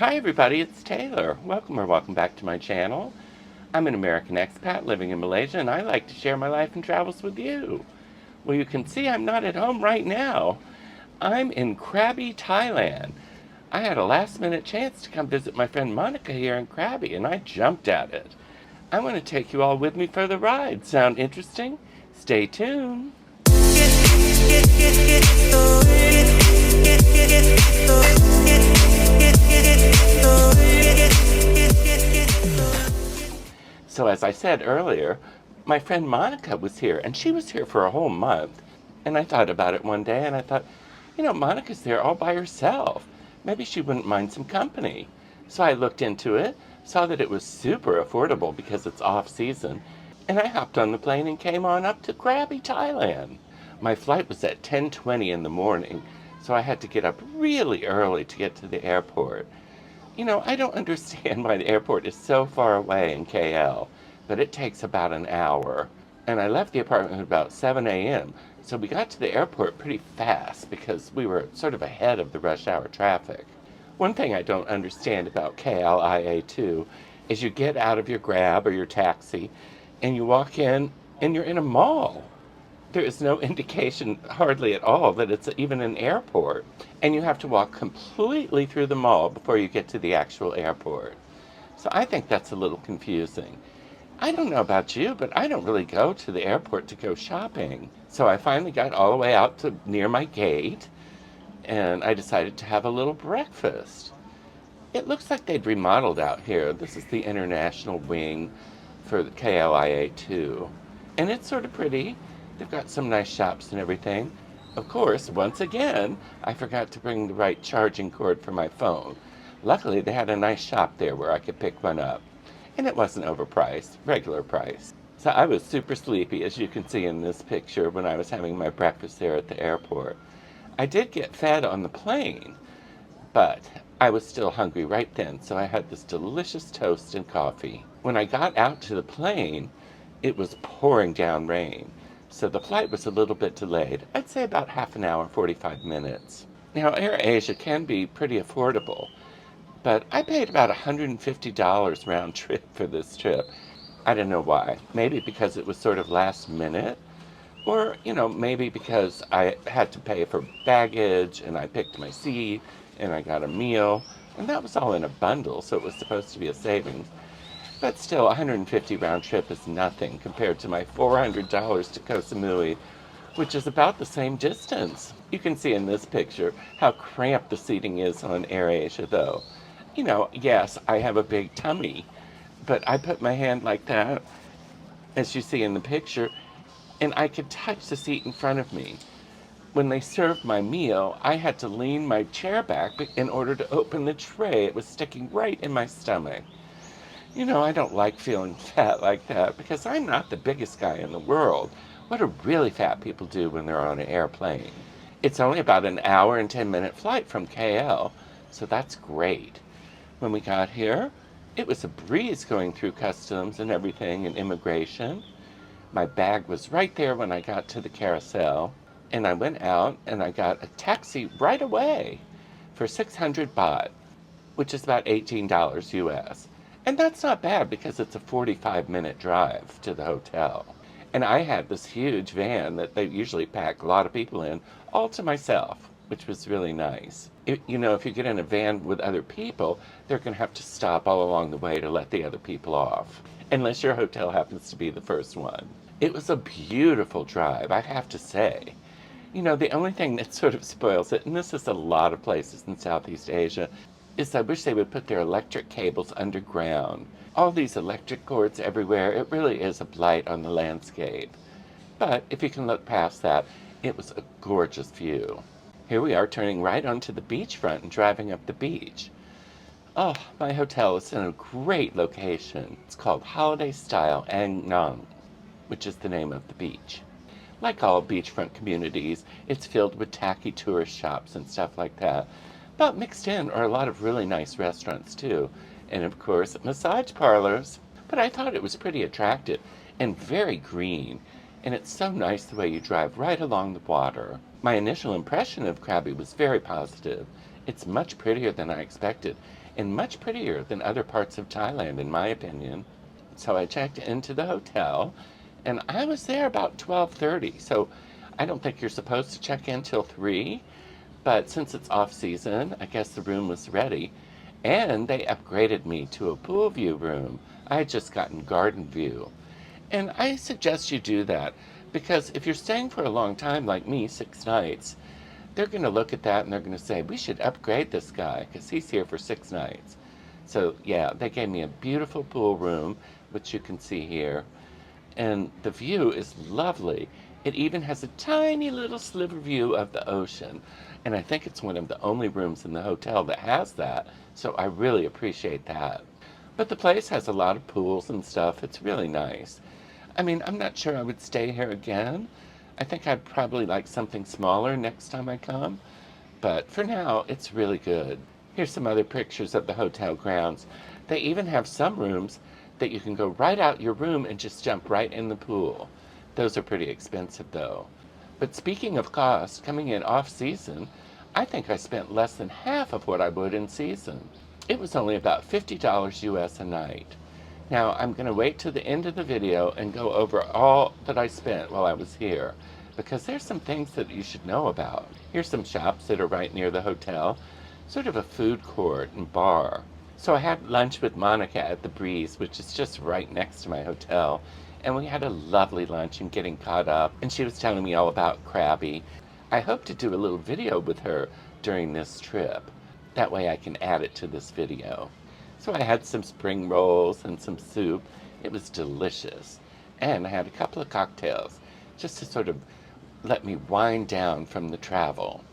Hi everybody, it's Taylor. Welcome back to my channel. I'm an American expat living in Malaysia and I like to share my life and travels with you. Well, you can see I'm not at home right now. I'm in Krabi, Thailand. I had a last minute chance to come visit my friend Monica here in Krabi and I jumped at it. I want to take you all with me for the ride. Sound interesting? Stay tuned. So as I said earlier, my friend Monica was here, and she was here for a whole month. And I thought about it one day, and I thought, Monica's there all by herself. Maybe she wouldn't mind some company. So I looked into it, saw that it was super affordable because it's off season, and I hopped on the plane and came on up to Krabi, Thailand. My flight was at 10:20 in the morning, so I had to get up really early to get to the airport. I don't understand why the airport is so far away in KL, but it takes about an hour. And I left the apartment at about 7 a.m., so we got to the airport pretty fast because we were sort of ahead of the rush hour traffic. One thing I don't understand about KLIA2 is you get out of your Grab or your taxi and you walk in and you're in a mall. There is no indication hardly at all that it's even an airport. And you have to walk completely through the mall before you get to the actual airport. So I think that's a little confusing. I don't know about you, but I don't really go to the airport to go shopping. So I finally got all the way out to near my gate and I decided to have a little breakfast. It looks like they'd remodeled out here. This is the international wing for the KLIA2. And it's sort of pretty. They've got some nice shops and everything. Of course, once again, I forgot to bring the right charging cord for my phone. Luckily, they had a nice shop there where I could pick one up. And it wasn't overpriced, regular price. So I was super sleepy, as you can see in this picture, when I was having my breakfast there at the airport. I did get fed on the plane, but I was still hungry right then, so I had this delicious toast and coffee. When I got out to the plane, it was pouring down rain, so the flight was a little bit delayed. I'd say about half an hour, 45 minutes. Now, AirAsia can be pretty affordable, but I paid about $150 round trip for this trip. I don't know why. Maybe because it was sort of last minute, or, maybe because I had to pay for baggage and I picked my seat and I got a meal, and that was all in a bundle, so it was supposed to be a savings. But still, 150 round trip is nothing compared to my $400 to Koh Samui, which is about the same distance. You can see in this picture how cramped the seating is on AirAsia, though. Yes, I have a big tummy, but I put my hand like that, as you see in the picture, and I could touch the seat in front of me. When they served my meal, I had to lean my chair back in order to open the tray. It was sticking right in my stomach. I don't like feeling fat like that because I'm not the biggest guy in the world. What do really fat people do when they're on an airplane? It's only about an hour and 10-minute flight from KL, so that's great. When we got here, it was a breeze going through customs and everything and immigration. My bag was right there when I got to the carousel, and I went out and I got a taxi right away for 600 baht, which is about $18 US. And that's not bad because it's a 45-minute drive to the hotel. And I had this huge van that they usually pack a lot of people in, all to myself, which was really nice. If you get in a van with other people, they're going to have to stop all along the way to let the other people off, unless your hotel happens to be the first one. It was a beautiful drive, I have to say. The only thing that sort of spoils it, and this is a lot of places in Southeast Asia, is I wish they would put their electric cables underground. All these electric cords everywhere, it really is a blight on the landscape. But if you can look past that, it was a gorgeous view. Here we are turning right onto the beachfront and driving up the beach. Oh, my hotel is in a great location. It's called Holiday Style Ang Nang, which is the name of the beach. Like all beachfront communities, it's filled with tacky tourist shops and stuff like that. But mixed in are a lot of really nice restaurants too. And of course, massage parlors. But I thought it was pretty attractive and very green. And it's so nice the way you drive right along the water. My initial impression of Krabi was very positive. It's much prettier than I expected. and much prettier than other parts of Thailand, in my opinion. So I checked into the hotel, and I was there about 12:30. So I don't think you're supposed to check in till 3, but since it's off season, I guess the room was ready. And they upgraded me to a pool view room. I had just gotten garden view. And I suggest you do that because if you're staying for a long time like me, 6 nights, they're going to look at that and they're going to say, we should upgrade this guy because he's here for 6 nights. So yeah, they gave me a beautiful pool room, which you can see here. And the view is lovely. It even has a tiny little sliver view of the ocean. And I think it's one of the only rooms in the hotel that has that. So I really appreciate that. But the place has a lot of pools and stuff. It's really nice. I mean, I'm not sure I would stay here again. I think I'd probably like something smaller next time I come. But for now, it's really good. Here's some other pictures of the hotel grounds. They even have some rooms that you can go right out your room and just jump right in the pool. Those are pretty expensive though. But speaking of cost, coming in off season, I think I spent less than half of what I would in season. It was only about $50 US a night. Now I'm going to wait to the end of the video and go over all that I spent while I was here, because there's some things that you should know about. Here's some shops that are right near the hotel, sort of a food court and bar. So I had lunch with Monica at the Breeze, which is just right next to my hotel, and we had a lovely lunch and getting caught up, and she was telling me all about Krabi. I hope to do a little video with her during this trip. That way I can add it to this video. So I had some spring rolls and some soup. It was delicious. And I had a couple of cocktails, just to sort of let me wind down from the travel.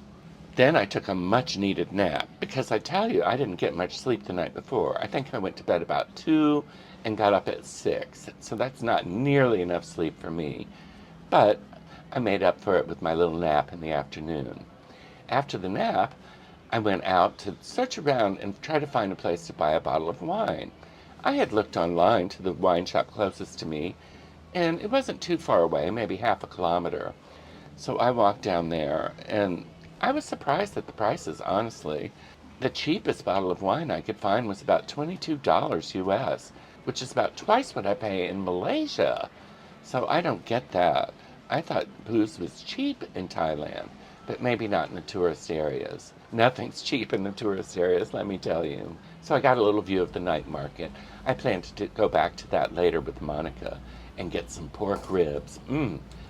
Then I took a much needed nap, because I tell you, I didn't get much sleep the night before. I think I went to bed about 2 and got up at 6. So that's not nearly enough sleep for me. But I made up for it with my little nap in the afternoon. After the nap, I went out to search around and try to find a place to buy a bottle of wine. I had looked online to the wine shop closest to me, and it wasn't too far away, maybe half a kilometer. So I walked down there, and I was surprised at the prices, honestly. The cheapest bottle of wine I could find was about $22 US, which is about twice what I pay in Malaysia. So I don't get that. I thought booze was cheap in Thailand, but maybe not in the tourist areas. Nothing's cheap in the tourist areas, let me tell you. So I got a little view of the night market. I plan to go back to that later with Monica and get some pork ribs.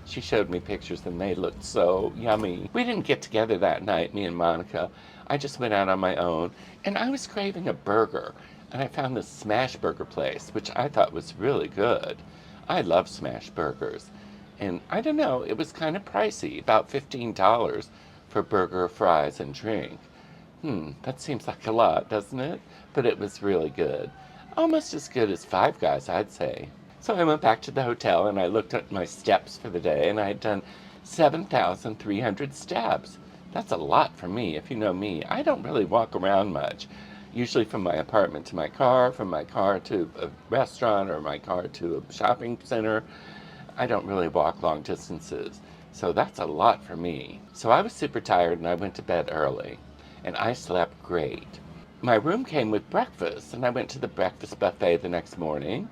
She showed me pictures and they looked so yummy. We didn't get together that night, me and Monica. I just went out on my own, and I was craving a burger, and I found this smash burger place, which I thought was really good. I love smash burgers. And I don't know, it was kind of pricey, about $15 for burger, fries, and drink. That seems like a lot, doesn't it? But it was really good. Almost as good as Five Guys, I'd say. So I went back to the hotel and I looked at my steps for the day, and I had done 7,300 steps. That's a lot for me. If you know me, I don't really walk around much. Usually from my apartment to my car, from my car to a restaurant, or my car to a shopping center. I don't really walk long distances. So that's a lot for me. So I was super tired and I went to bed early. And I slept great. My room came with breakfast, and I went to the breakfast buffet the next morning.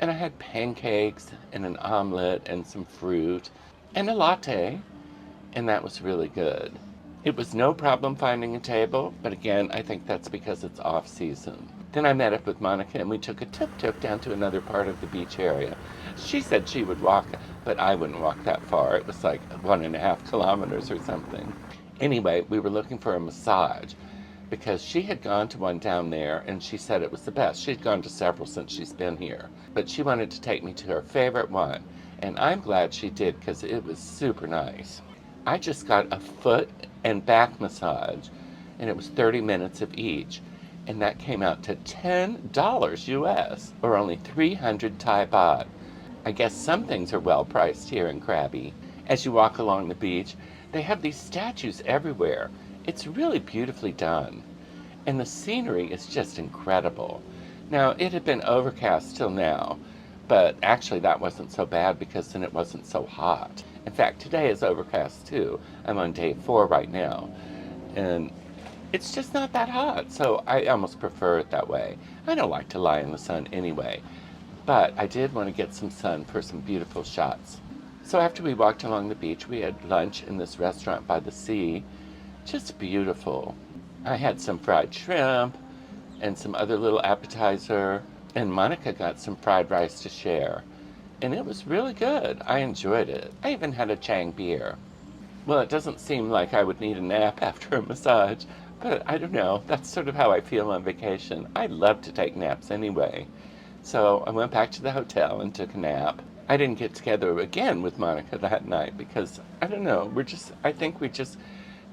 And I had pancakes and an omelet and some fruit and a latte. And that was really good. It was no problem finding a table, but again, I think that's because it's off season. Then I met up with Monica and we took a tuk-tuk down to another part of the beach area. She said she would walk, but I wouldn't walk that far. It was like 1.5 kilometers or something. Anyway, we were looking for a massage because she had gone to one down there and she said it was the best. She'd gone to several since she's been here, but she wanted to take me to her favorite one. And I'm glad she did because it was super nice. I just got a foot and back massage, and it was 30 minutes of each, and that came out to $10 US, or only 300 Thai baht. I guess some things are well priced here in Krabi. As you walk along the beach, they have these statues everywhere. It's really beautifully done, and the scenery is just incredible. Now, it had been overcast till now, but actually that wasn't so bad because then it wasn't so hot. In fact, today is overcast too. I'm on day 4 right now. And it's just not that hot, so I almost prefer it that way. I don't like to lie in the sun anyway, but I did want to get some sun for some beautiful shots. So after we walked along the beach, we had lunch in this restaurant by the sea. Just beautiful. I had some fried shrimp and some other little appetizer, and Monica got some fried rice to share. And it was really good. I enjoyed it. I even had a Chang beer. Well, it doesn't seem like I would need a nap after a massage, but I don't know. That's sort of how I feel on vacation. I love to take naps anyway. So I went back to the hotel and took a nap. I didn't get together again with Monica that night because, I don't know, I think we just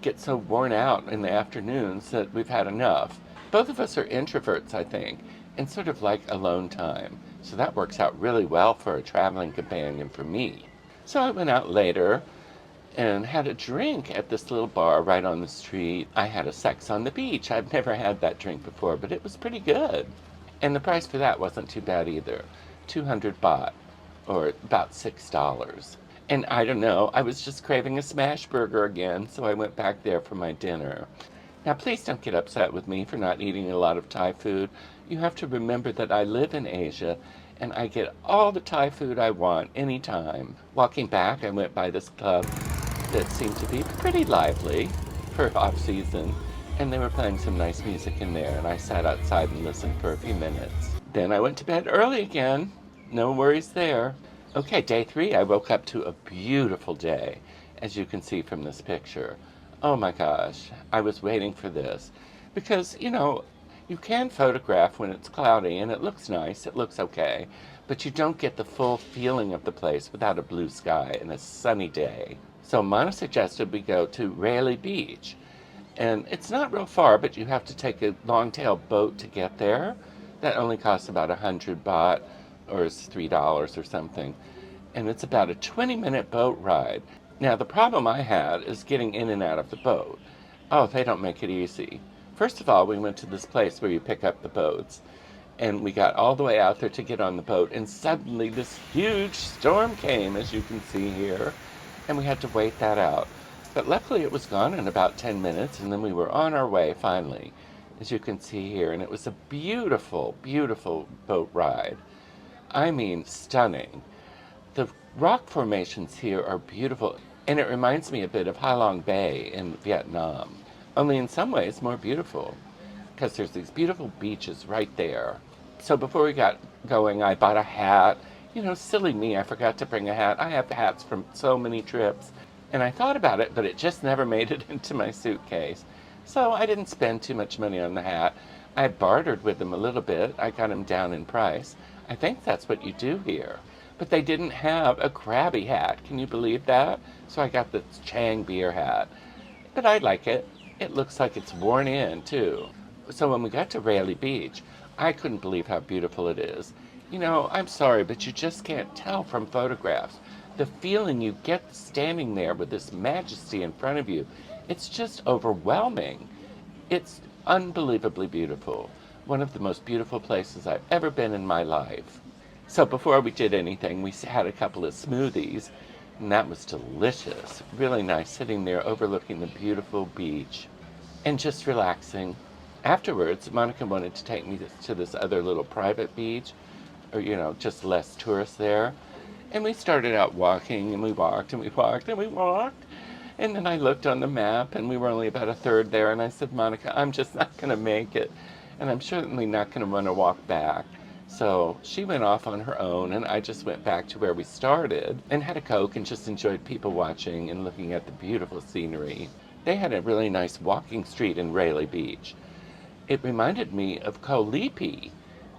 get so worn out in the afternoons that we've had enough. Both of us are introverts, I think, and sort of like alone time. So that works out really well for a traveling companion for me. So I went out later and had a drink at this little bar right on the street. I had a sex on the beach. I've never had that drink before, but it was pretty good. And the price for that wasn't too bad either. 200 baht, or about $6. And I don't know, I was just craving a smash burger again, so I went back there for my dinner. Now, please don't get upset with me for not eating a lot of Thai food. You have to remember that I live in Asia, and I get all the Thai food I want anytime. Walking back, I went by this club that seemed to be pretty lively for off-season, and they were playing some nice music in there, and I sat outside and listened for a few minutes. Then I went to bed early again. No worries there. Okay, day 3, I woke up to a beautiful day, as you can see from this picture. Oh my gosh, I was waiting for this. Because, you can photograph when it's cloudy, and it looks nice, it looks okay, but you don't get the full feeling of the place without a blue sky and a sunny day. So Mana suggested we go to Railay Beach. And it's not real far, but you have to take a long-tail boat to get there. That only costs about 100 baht, or it's $3 or something. And it's about a 20-minute boat ride. Now, the problem I had is getting in and out of the boat. Oh, they don't make it easy. First of all, we went to this place where you pick up the boats. And we got all the way out there to get on the boat, and suddenly this huge storm came, as you can see here. And we had to wait that out. But luckily it was gone in about 10 minutes, and then we were on our way finally, as you can see here. And it was a beautiful, beautiful boat ride. I mean, stunning. The rock formations here are beautiful, and it reminds me a bit of Ha Long Bay in Vietnam, only in some ways more beautiful, because there's these beautiful beaches right there. So before we got going, I bought a hat. Silly me, I forgot to bring a hat. I have hats from so many trips. And I thought about it, but it just never made it into my suitcase. So I didn't spend too much money on the hat. I bartered with them a little bit. I got them down in price. I think that's what you do here. But they didn't have a Krabi hat. Can you believe that? So I got the Chang beer hat. But I like it. It looks like it's worn in, too. So when we got to Railay Beach, I couldn't believe how beautiful it is. I'm sorry, but you just can't tell from photographs. The feeling you get standing there with this majesty in front of you, it's just overwhelming. It's unbelievably beautiful. One of the most beautiful places I've ever been in my life. So before we did anything, we had a couple of smoothies, and that was delicious. Really nice, sitting there overlooking the beautiful beach and just relaxing. Afterwards, Monica wanted to take me to this other little private beach, or, just less tourists there. And we started out walking, and we walked, and we walked, and we walked. And then I looked on the map, and we were only about a third there, and I said, Monica, I'm just not going to make it. And I'm certainly not going to want to walk back. So she went off on her own, and I just went back to where we started and had a Coke and just enjoyed people watching and looking at the beautiful scenery. They had a really nice walking street in Railay Beach. It reminded me of Koh Lipi,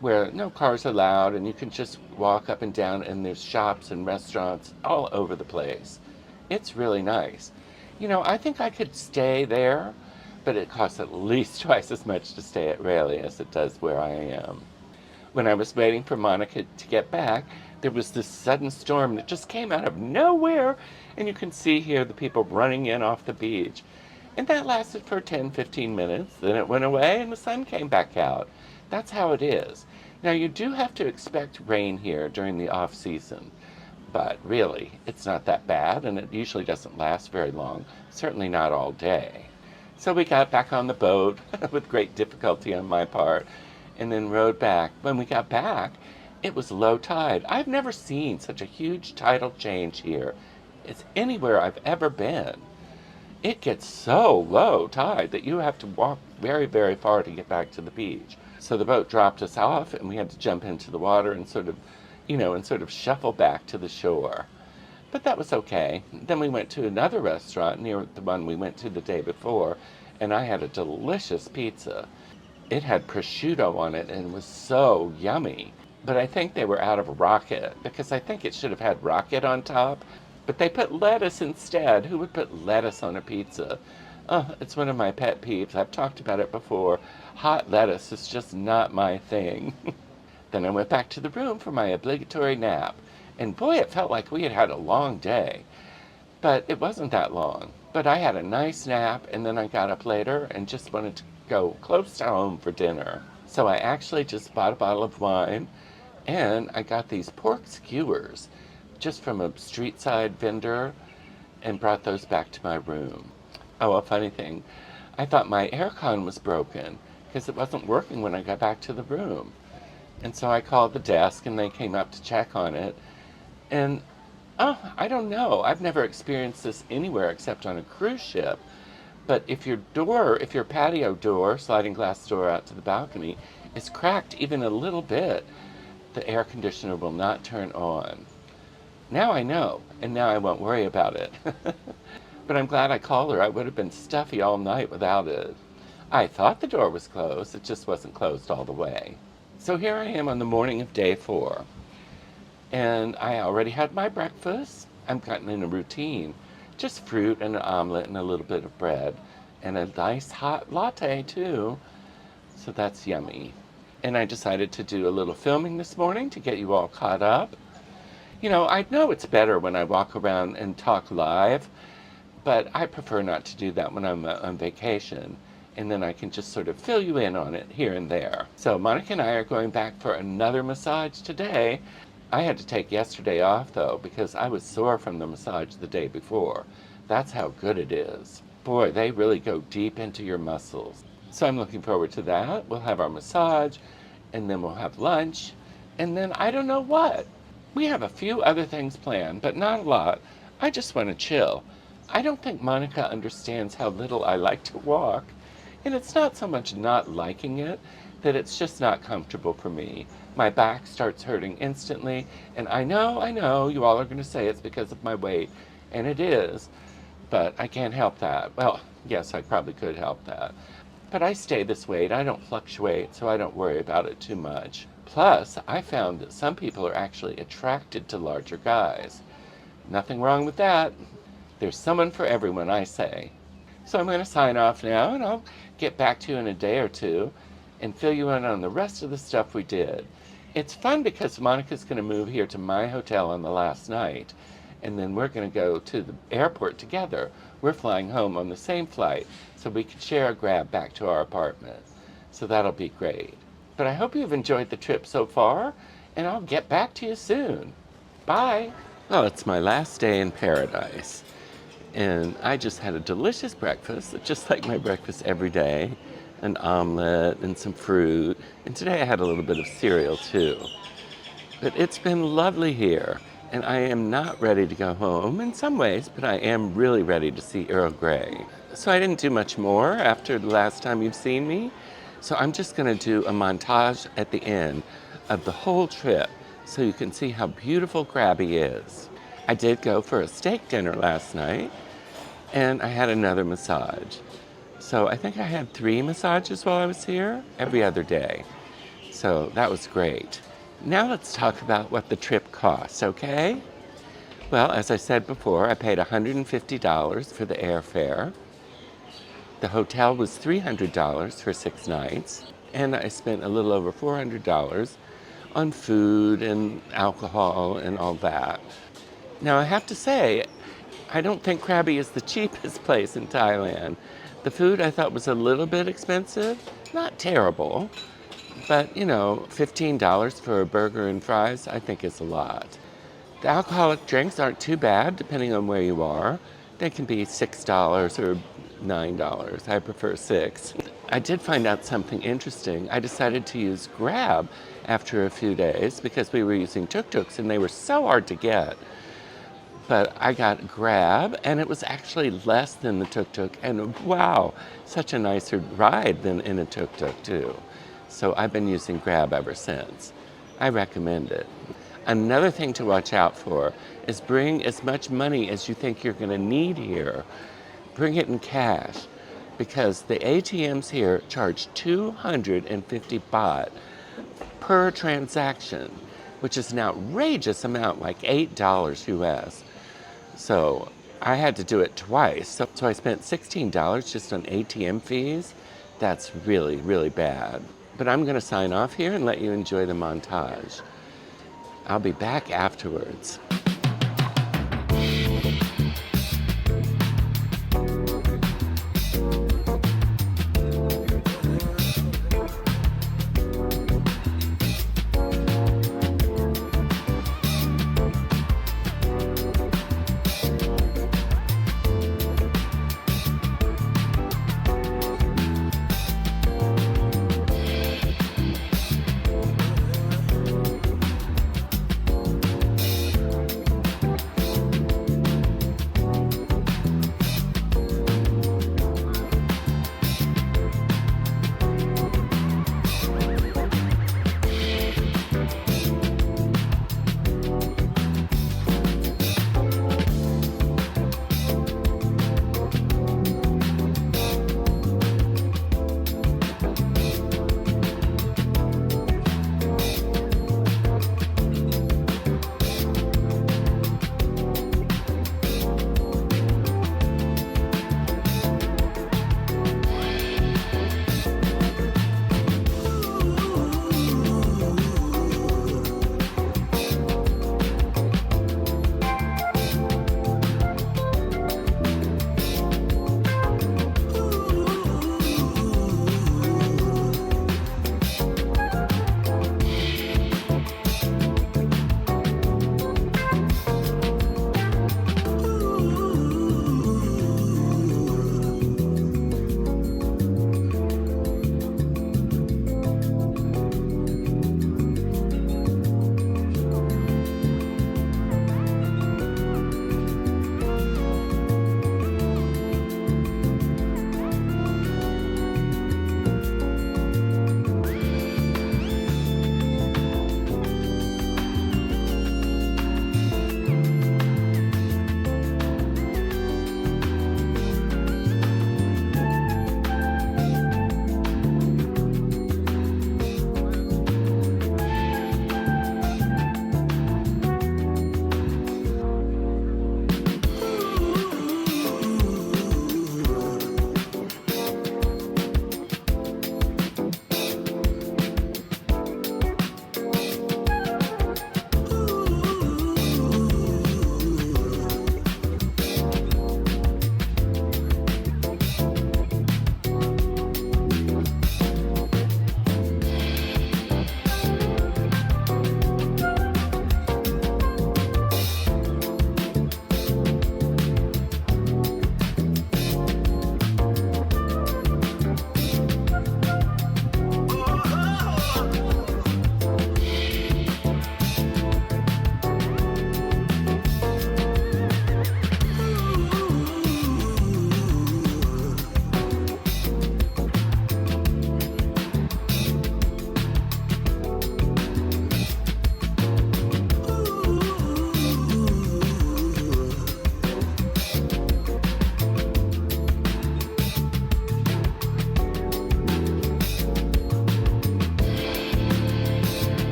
where no cars allowed, and you can just walk up and down, and there's shops and restaurants all over the place. It's really nice. I think I could stay there, but it costs at least twice as much to stay at Railay as it does where I am. When I was waiting for Monica to get back, there was this sudden storm that just came out of nowhere, and you can see here the people running in off the beach. And that lasted for 10-15 minutes, then it went away, and the sun came back out. That's how it is. Now, you do have to expect rain here during the off-season, but really, it's not that bad, and it usually doesn't last very long, certainly not all day. So we got back on the boat with great difficulty on my part and then rowed back. When we got back, it was low tide. I've never seen such a huge tidal change here as anywhere I've ever been. It gets so low tide that you have to walk very, very far to get back to the beach. So the boat dropped us off and we had to jump into the water and sort of shuffle back to the shore. But that was okay. Then we went to another restaurant near the one we went to the day before, and I had a delicious pizza. It had prosciutto on it and was so yummy. But I think they were out of rocket because I think it should have had rocket on top. But they put lettuce instead. Who would put lettuce on a pizza? Oh, it's one of my pet peeves. I've talked about it before. Hot lettuce is just not my thing. Then I went back to the room for my obligatory nap. And boy, it felt like we had had a long day. But it wasn't that long. But I had a nice nap, and then I got up later and just wanted to go close to home for dinner. So I actually just bought a bottle of wine, and I got these pork skewers just from a street side vendor and brought those back to my room. Oh, a funny thing. I thought my aircon was broken because it wasn't working when I got back to the room. And so I called the desk and they came up to check on it. And I don't know. I've never experienced this anywhere except on a cruise ship. But if your patio door, sliding glass door out to the balcony, is cracked even a little bit, the air conditioner will not turn on. Now I know, and now I won't worry about it. But I'm glad I called her. I would have been stuffy all night without it. I thought the door was closed. It just wasn't closed all the way. So here I am on the morning of day 4. And I already had my breakfast. I'm gotten in a routine. Just fruit and an omelet and a little bit of bread. And a nice hot latte, too. So that's yummy. And I decided to do a little filming this morning to get you all caught up. You know, I know it's better when I walk around and talk live, but I prefer not to do that when I'm on vacation. And then I can just sort of fill you in on it here and there. So Monica and I are going back for another massage today. I had to take yesterday off, though, because I was sore from the massage the day before. That's how good it is. Boy, they really go deep into your muscles. So I'm looking forward to that. We'll have our massage, and then we'll have lunch, and then I don't know what. We have a few other things planned, but not a lot. I just want to chill. I don't think Monica understands how little I like to walk. And it's not so much not liking it, that it's just not comfortable for me. My back starts hurting instantly, and I know, you all are going to say it's because of my weight, and it is, but I can't help that. Well, yes, I probably could help that. But I stay this weight. I don't fluctuate, so I don't worry about it too much. Plus, I found that some people are actually attracted to larger guys. Nothing wrong with that. There's someone for everyone, I say. So I'm going to sign off now, and I'll get back to you in a day or two and fill you in on the rest of the stuff we did. It's fun because Monica's going to move here to my hotel on the last night, and then we're going to go to the airport together. We're flying home on the same flight, so we can share a grab back to our apartment. So that'll be great. But I hope you've enjoyed the trip so far, and I'll get back to you soon. Bye. Well, it's my last day in paradise, and I just had a delicious breakfast, just like my breakfast every day, an omelet and some fruit, and today I had a little bit of cereal too. But it's been lovely here, and I am not ready to go home in some ways, but I am really ready to see Earl Grey. So I didn't do much more after the last time you've seen me. So I'm just going to do a montage at the end of the whole trip so you can see how beautiful Krabi is. I did go for a steak dinner last night, and I had another massage. So I think I had 3 massages while I was here, every other day. So that was great. Now let's talk about what the trip cost, okay? Well, as I said before, I paid $150 for the airfare. The hotel was $300 for 6 nights, and I spent a little over $400 on food and alcohol and all that. Now I have to say, I don't think Krabi is the cheapest place in Thailand. The food I thought was a little bit expensive, not terrible, but $15 for a burger and fries I think is a lot. The alcoholic drinks aren't too bad depending on where you are. They can be $6 or $9. I prefer 6. I did find out something interesting. I decided to use Grab after a few days because we were using tuk-tuks and they were so hard to get. But I got Grab and it was actually less than the tuk-tuk, and wow, such a nicer ride than in a tuk-tuk too. So I've been using Grab ever since. I recommend it. Another thing to watch out for is bring as much money as you think you're going to need here. Bring it in cash, because the ATMs here charge 250 baht per transaction, which is an outrageous amount, like $8 US. So I had to do it twice. So I spent $16 just on ATM fees. That's really, really bad. But I'm going to sign off here and let you enjoy the montage. I'll be back afterwards.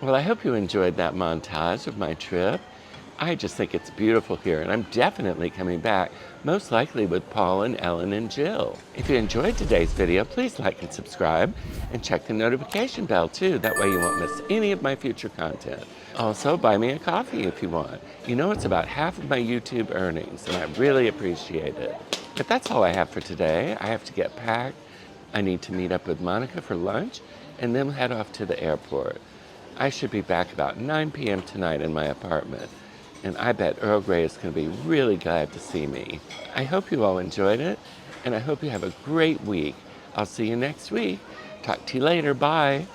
Well, I hope you enjoyed that montage of my trip. I just think it's beautiful here, and I'm definitely coming back, most likely with Paul and Ellen and Jill. If you enjoyed today's video, please like and subscribe, and check the notification bell too. That way you won't miss any of my future content. Also, buy me a coffee if you want. You know, it's about half of my YouTube earnings, and I really appreciate it. But that's all I have for today. I have to get packed. I need to meet up with Monica for lunch, and then head off to the airport. I should be back about 9 p.m. tonight in my apartment, and I bet Earl Grey is going to be really glad to see me. I hope you all enjoyed it, and I hope you have a great week. I'll see you next week. Talk to you later. Bye.